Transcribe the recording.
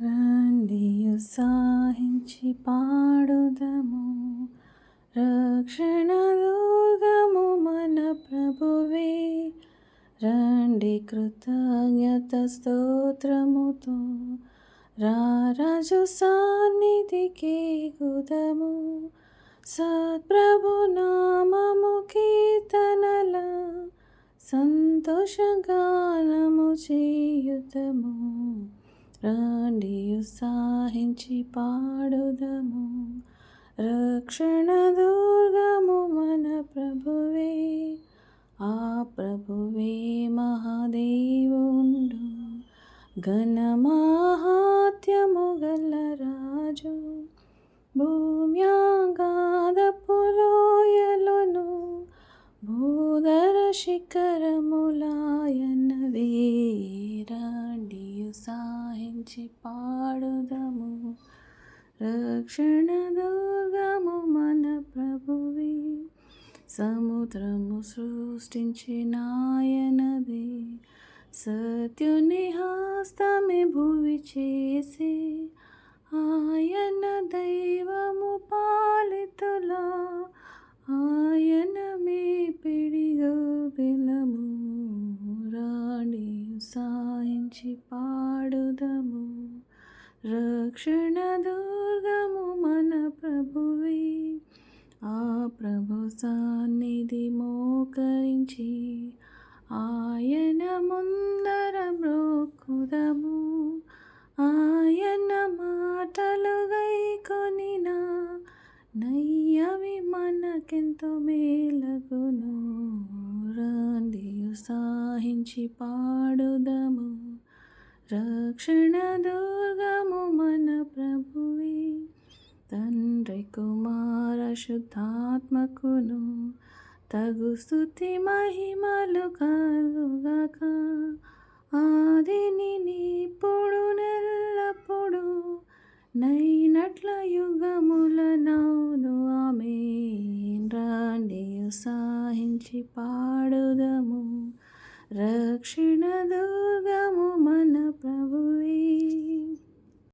రండి ఉత్సాహించి పాడుదము, రక్షణ దుర్గము మన ప్రభువే. రండి కృతజ్ఞత స్తోత్రముతో రారాజు సన్నిధికి గుదము, సత్ప్రభు నామము కీర్తనల సంతోషగానము చేయుదము. రండి ఉత్సాహించి పాడుదము, రక్షణ దుర్గము మన ప్రభువే. ఆ ప్రభువే మహాదేవుండు, ఘనమహాత్యము గల రాజు. భూమ్యాగాధపు లోయలను భూధర శిఖరములాయనవే. రండి ఉత్సాహించి పాడుదము, రక్షణ దుర్గము మన ప్రభువే. సముద్రము సృష్టించినాయనదే, సత్యుని హస్తమే భువి చేసే. ఆయన దైవము పాలితులా, ఆయన మే పిడిగోబెలము. రాణి ఉత్సాహించి పాడుదము, రక్షణ దుర్గము మన ప్రభువే. ఆ ప్రభు సన్నిధి మోకరించి ఆయన ముందర మ్రొక్కుదము. ఆయన మాటలు గైకొనిన నయ్యవి మనకెంతో మేలగును. రండి ఉత్సాహించి పాడుదము, రక్షణ దుర్గము మన ప్రభువే. తండ్రి కుమార శుద్ధాత్మకును తగు స్తుతి మహిమలు కలుగక, ఆదిని నిప్పుడు నెల్లప్పుడు నైనట్ల యుగముల నౌను ఆమేన్. రండి ఉత్సాహించి పాడుదము, రక్షణ దుర్గము మన ప్రభువే.